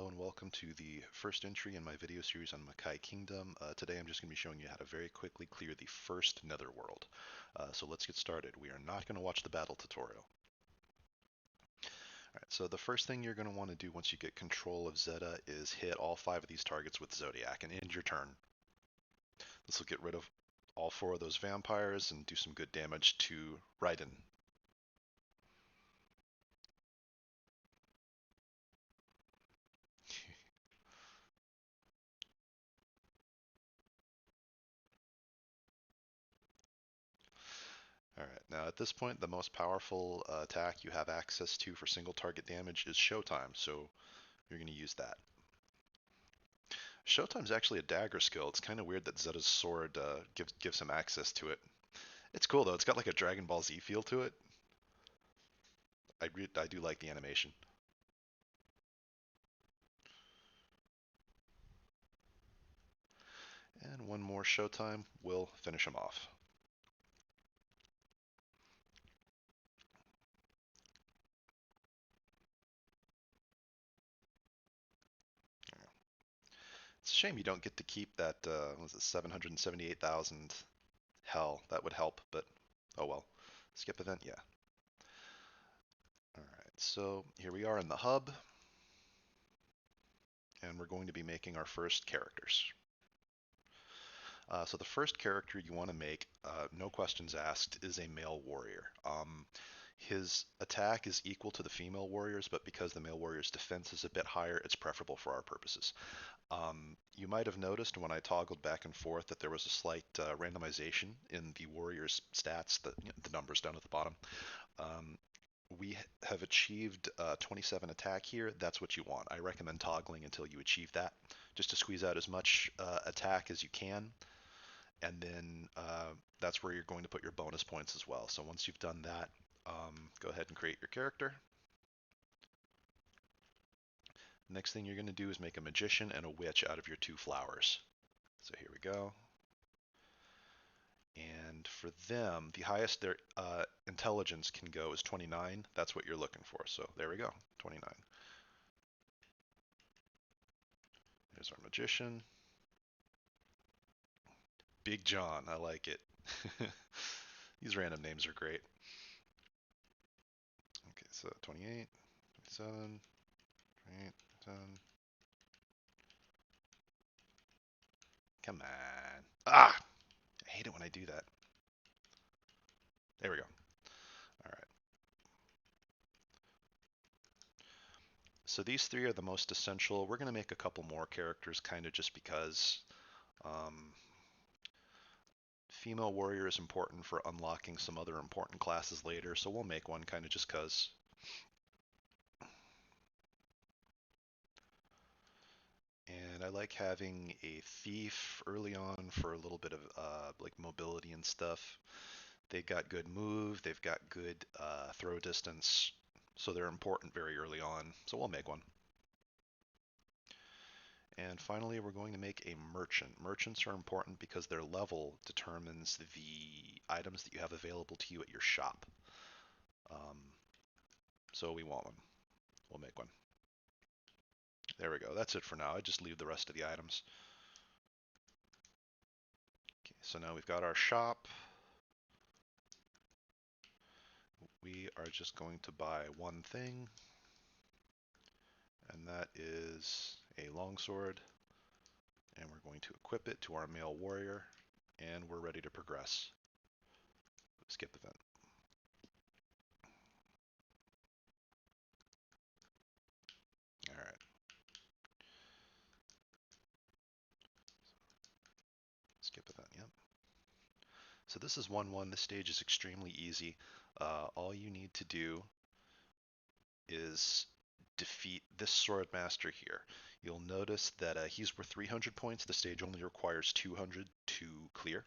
Hello and welcome to the first entry in my video series on Makai Kingdom. Today I'm just going to be showing you how to very quickly clear the first netherworld. So let's get started. We are not going to watch the battle tutorial. Alright, so the first thing you're going to want to do once you get control of Zeta is hit all 5 of these targets with Zodiac and end your turn. This will get rid of all 4 of those vampires and do some good damage to Raiden. Alright, now at this point the most powerful attack you have access to for single target damage is Showtime, so you're going to use that. Showtime's actually a dagger skill. It's kind of weird that Zeta's sword gives him access to it. It's cool though. It's got like a Dragon Ball Z feel to it. I do like the animation. And one more Showtime will finish him off. It's a shame you don't get to keep that, was it 778,000 hell? That would help, but oh well. Skip event, yeah. Alright, so here we are in the hub, and we're going to be making our first characters. So the first character you want to make, no questions asked, is a male warrior. His attack is equal to the female warrior's, but because the male warrior's defense is a bit higher, it's preferable for our purposes. You might have noticed when I toggled back and forth that there was a slight randomization in the warrior's stats, the numbers down at the bottom. We have achieved 27 attack here. That's what you want. I recommend toggling until you achieve that, just to squeeze out as much attack as you can. And then that's where you're going to put your bonus points as well. So once you've done that, go ahead and create your character. Next thing you're going to do is make a magician and a witch out of your 2 flowers. So here we go. And for them, the highest their intelligence can go is 29. That's what you're looking for. So there we go, 29. There's our magician. Big John, I like it. These random names are great. Okay, so 28, 27, 28, 10. Come on. Ah! I hate it when I do that. There we go. All right. So these 3 are the most essential. We're going to make a couple more characters kind of just because female warrior is important for unlocking some other important classes later. So we'll make one kind of just because. And I like having a thief early on for a little bit of like mobility and stuff. They've got good move, they've got good throw distance, so they're important very early on. So we'll make one. And finally, we're going to make a merchant. Merchants are important because their level determines the items that you have available to you at your shop. Um, so we want one. We'll make one. There we go. That's it for now. I just leave the rest of the items. Okay, so now we've got our shop. We are just going to buy one thing, and that is a longsword. And we're going to equip it to our male warrior, and we're ready to progress. Skip event. All right. Skip event, yep. So this is 1-1. This stage is extremely easy. All you need to do is defeat this sword master here. You'll notice that he's worth 300 points. The stage only requires 200 to clear.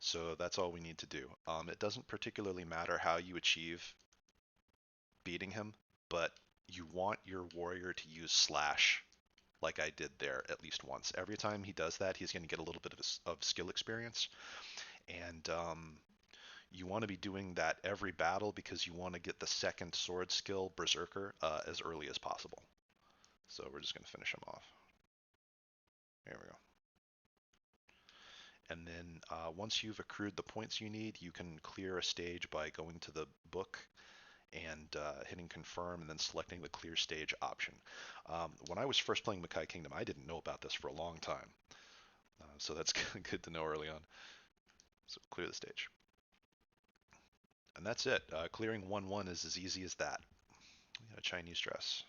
So that's all we need to do. It doesn't particularly matter how you achieve beating him, but you want your warrior to use slash like I did there at least once. Every time he does that, he's going to get a little bit of skill experience. And you want to be doing that every battle because you want to get the second sword skill, Berserker, as early as possible. So we're just going to finish him off. There we go. And then once you've accrued the points you need, you can clear a stage by going to the book and hitting confirm and then selecting the clear stage option. When I was first playing Makai Kingdom, I didn't know about this for a long time. So that's good to know early on. So clear the stage. And that's it. Clearing 1-1 is as easy as that. We got a Chinese dress.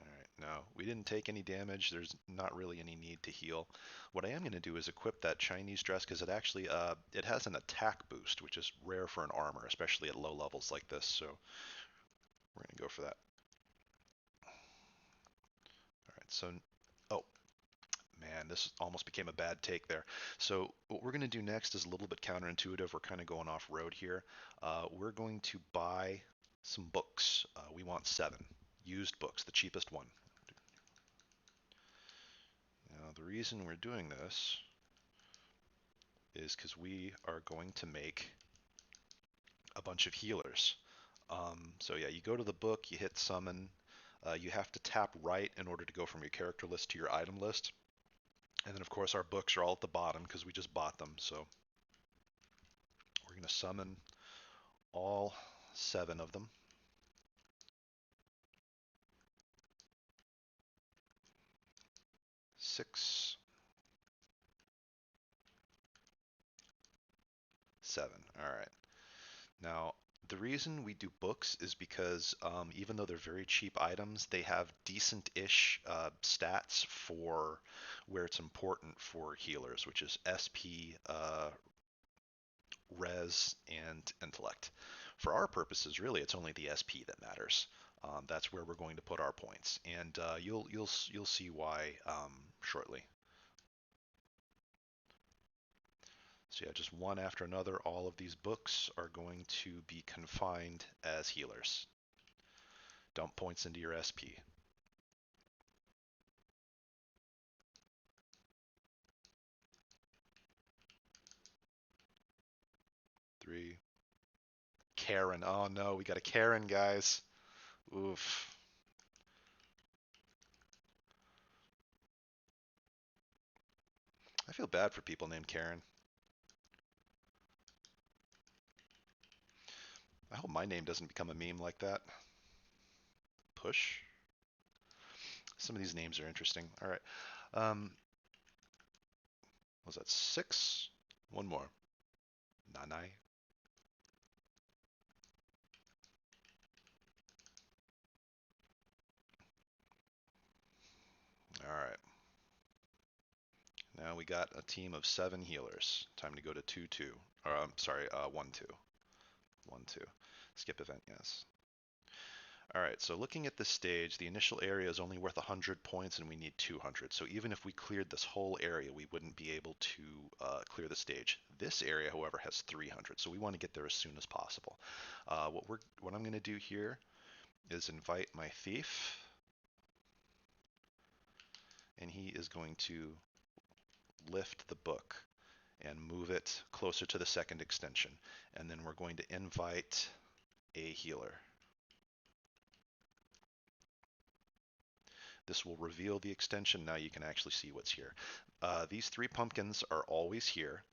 Alright, no, we didn't take any damage. There's not really any need to heal. What I am going to do is equip that Chinese dress because it actually it has an attack boost, which is rare for an armor, especially at low levels like this. So we're going to go for that. Alright, so, oh, man, this almost became a bad take there. So what we're going to do next is a little bit counterintuitive. We're kind of going off road here. We're going to buy some books. We want 7 used books, the cheapest one. Now the reason we're doing this is because we are going to make a bunch of healers. So yeah, you go to the book, you hit summon. You have to tap right in order to go from your character list to your item list. And then of course our books are all at the bottom because we just bought them. So we're going to summon all 7 of them. Six, 7. All right. Now, the reason we do books is because even though they're very cheap items, they have decent-ish stats for where it's important for healers, which is SP, res, and intellect. For our purposes, really, it's only the SP that matters. That's where we're going to put our points, and you'll see why shortly. So yeah, just one after another, all of these books are going to be confined as healers. Dump points into your SP. Three. Karen. Oh no, we got a Karen, guys. Oof. I feel bad for people named Karen. I hope my name doesn't become a meme like that. Push. Some of these names are interesting. All right. Was that 6? One more. Nanai. All right. Now we got a team of 7 healers. Time to go to 2-2. Or I'm sorry, 1-2. 1-2. Skip event, yes. All right, so looking at this stage, the initial area is only worth 100 points and we need 200. So even if we cleared this whole area, we wouldn't be able to clear the stage. This area, however, has 300, so we want to get there as soon as possible. What I'm going to do here is invite my thief, and he is going to lift the book and move it closer to the second extension. And then we're going to invite a healer. This will reveal the extension. Now you can actually see what's here. These 3 pumpkins are always here,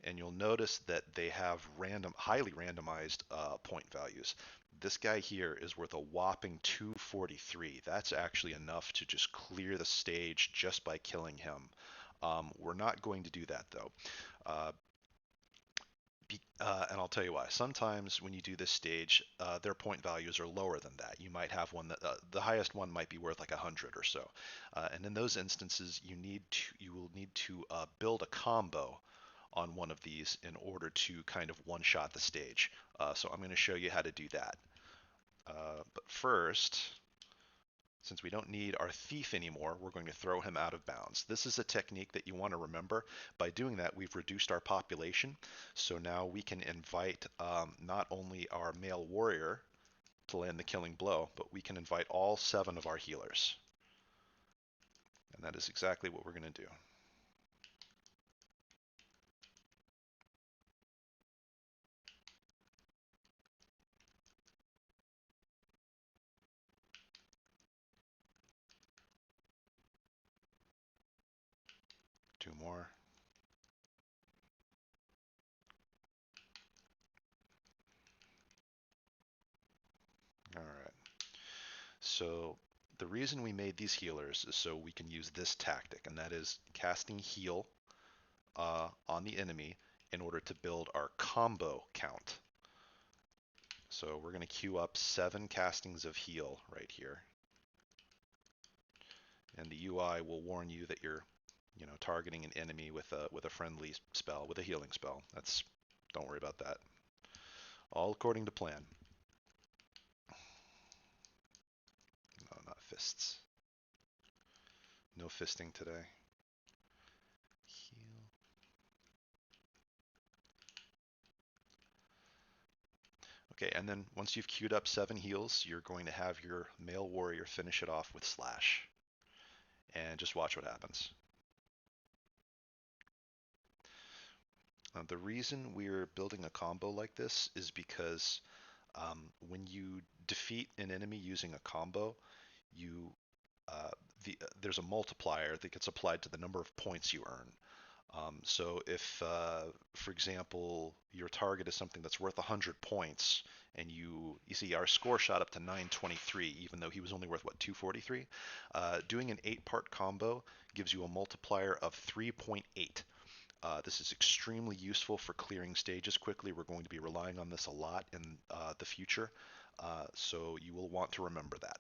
and you'll notice that they have highly randomized point values. This guy here is worth a whopping 243. That's actually enough to just clear the stage just by killing him. We're not going to do that though. And I'll tell you why. Sometimes when you do this stage, their point values are lower than that. You might have one that the highest one might be worth like 100 or so. And in those instances, you will need to build a combo on one of these in order to kind of one-shot the stage. So I'm going to show you how to do that. But first, since we don't need our thief anymore, we're going to throw him out of bounds. This is a technique that you want to remember. By doing that, we've reduced our population. So now we can invite not only our male warrior to land the killing blow, but we can invite all 7 of our healers. And that is exactly what we're going to do. more. All right. So the reason we made these healers is so we can use this tactic, and that is casting heal on the enemy in order to build our combo count. So we're going to queue up 7 castings of heal right here. And the UI will warn you that you're, targeting an enemy with a friendly spell, with a healing spell. Don't worry about that. All according to plan. No, not fists. No fisting today. Heal. Okay, and then once you've queued up 7 heals, you're going to have your male warrior finish it off with slash. And just watch what happens. The reason we're building a combo like this is because when you defeat an enemy using a combo, you there's a multiplier that gets applied to the number of points you earn. So if, for example, your target is something that's worth 100 points, and you see our score shot up to 923, even though he was only worth, what, 243? Doing an 8-part combo gives you a multiplier of 3.8. This is extremely useful for clearing stages quickly. We're going to be relying on this a lot in the future, so you will want to remember that.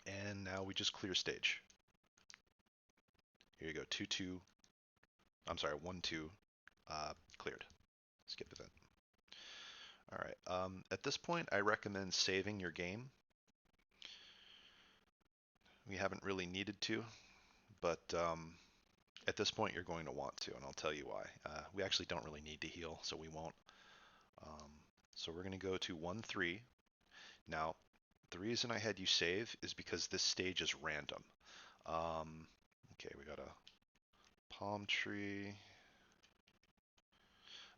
And now we just clear stage. Here you go, 2-2. I'm sorry, 1-2, cleared. Skip event. All right. At this point, I recommend saving your game. We haven't really needed to, but at this point, you're going to want to, and I'll tell you why. We actually don't really need to heal, so we won't. So we're going to go to 1-3. Now, the reason I had you save is because this stage is random. Okay, we got a palm tree.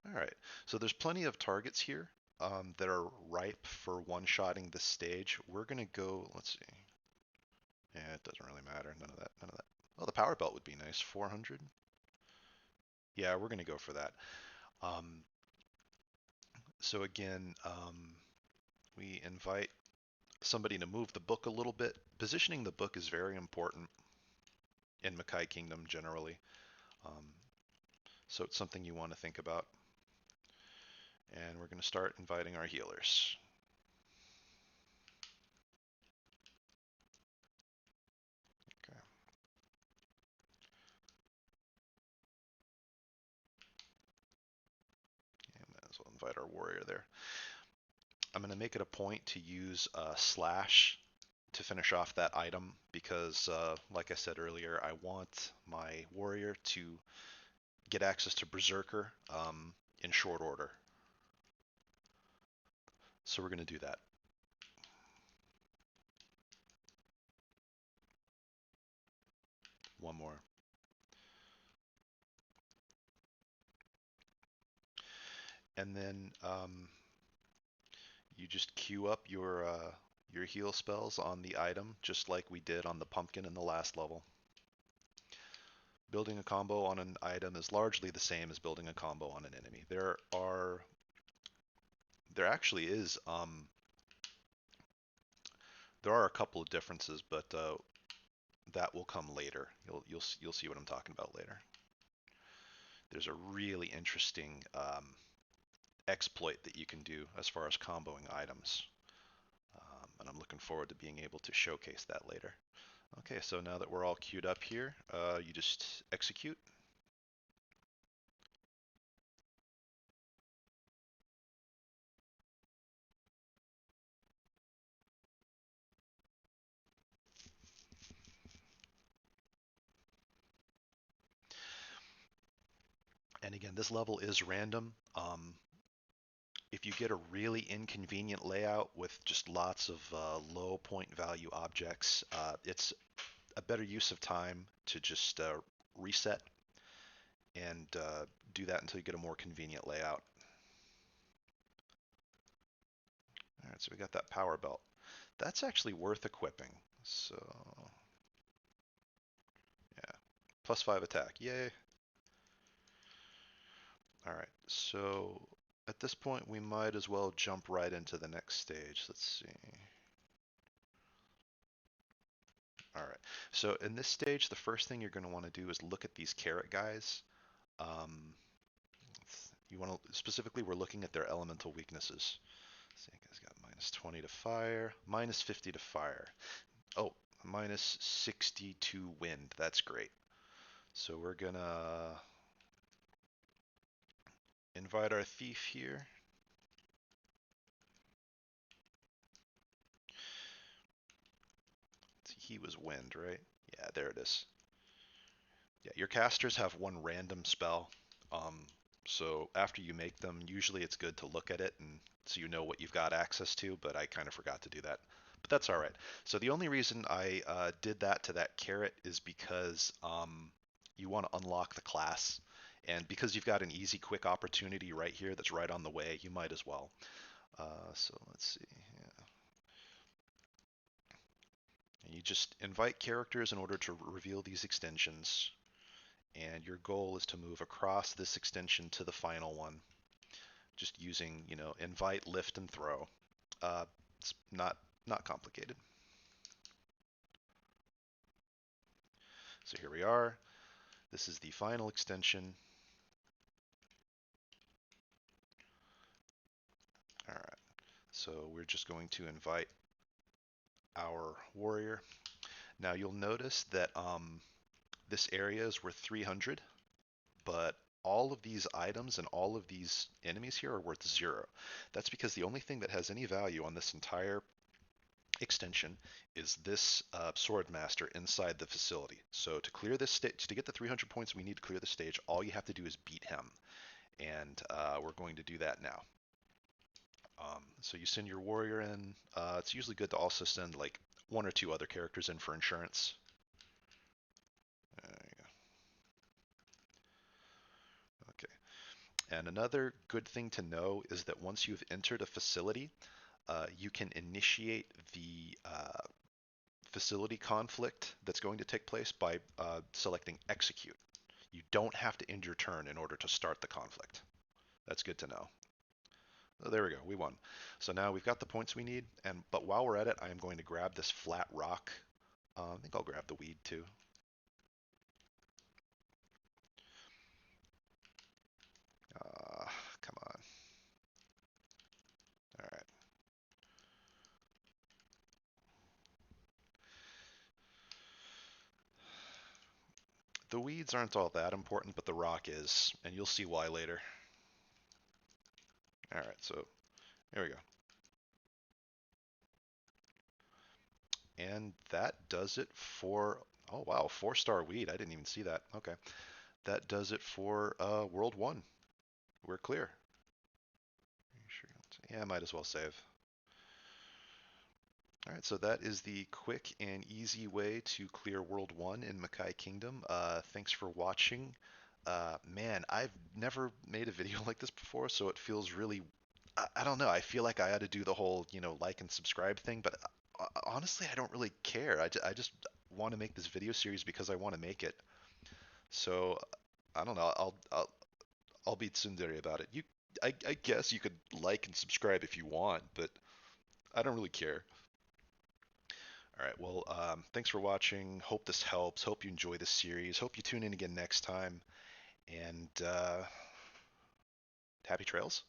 All right, so there's plenty of targets here that are ripe for one-shotting this stage. We're gonna go, let's see. Yeah, it doesn't really matter. None of that, none of that. Oh, the power belt would be nice. 400. Yeah, we're gonna go for that. Um, so again, we invite somebody to move the book a little bit. Positioning the book is very important in Makai Kingdom generally. Um, so it's something you want to think about. And we're going to start inviting our healers. Okay. And might as well invite our warrior there. I'm going to make it a point to use slash to finish off that item because, like I said earlier, I want my warrior to get access to Berserker in short order. So we're going to do that. One more. And then you just queue up your heal spells on the item, just like we did on the pumpkin in the last level. Building a combo on an item is largely the same as building a combo on an enemy. There actually is there are a couple of differences, but that will come later. You'll see what I'm talking about later. There's a really interesting exploit that you can do as far as comboing items, and I'm looking forward to being able to showcase that later. Okay, so now that we're all queued up here, you just execute. And again, this level is random. If you get a really inconvenient layout with just lots of low point value objects, it's a better use of time to just reset and do that until you get a more convenient layout. All right, so we got that power belt. That's actually worth equipping. So yeah, +5 attack. Yay. All right. So at this point, we might as well jump right into the next stage. Let's see. All right. So in this stage, the first thing you're going to want to do is look at these carrot guys. Um, you want to specifically, we're looking at their elemental weaknesses. See, guy's got -20 to fire, -50 to fire. Oh, -60 to wind. That's great. So we're gonna invite our thief here. He was wind, right? Yeah, there it is. Yeah, your casters have one random spell. Um, so after you make them, usually it's good to look at it and so you know what you've got access to, but I kind of forgot to do that. But that's all right. So the only reason I did that to that carrot is because you want to unlock the class. And because you've got an easy, quick opportunity right here that's right on the way, you might as well. So let's see. Yeah. And you just invite characters in order to reveal these extensions. And your goal is to move across this extension to the final one, just using, invite, lift, and throw. It's not complicated. So here we are. This is the final extension. All right. So we're just going to invite our warrior. Now you'll notice that this area is worth 300, but all of these items and all of these enemies here are worth 0. That's because the only thing that has any value on this entire extension is this sword master inside the facility. So to clear this stage, to get the 300 points we need to clear the stage, all you have to do is beat him, and we're going to do that now. So you send your warrior in. It's usually good to also send like 1 or 2 other characters in for insurance. There you go. Okay. And another good thing to know is that once you've entered a facility, you can initiate the facility conflict that's going to take place by selecting execute. You don't have to end your turn in order to start the conflict. That's good to know. Oh, there we go, we won. So now we've got the points we need, but while we're at it, I am going to grab this flat rock. I think I'll grab the weed too. Come on. All right. The weeds aren't all that important, but the rock is, and you'll see why later. All right, so there we go. And that does it for, oh wow, 4-star weed. I didn't even see that. Okay. That does it for World 1. We're clear. Yeah, I might as well save. All right, so that is the quick and easy way to clear World 1 in Makai Kingdom. Thanks for watching. Man, I've never made a video like this before, so it feels really, I don't know, I feel like I had to do the whole, like and subscribe thing, but honestly, I don't really care. I just want to make this video series because I want to make it. So, I don't know, I'll be tsundere about it. I guess you could like and subscribe if you want, but I don't really care. All right. Well, thanks for watching. Hope this helps. Hope you enjoy this series. Hope you tune in again next time. And happy trails.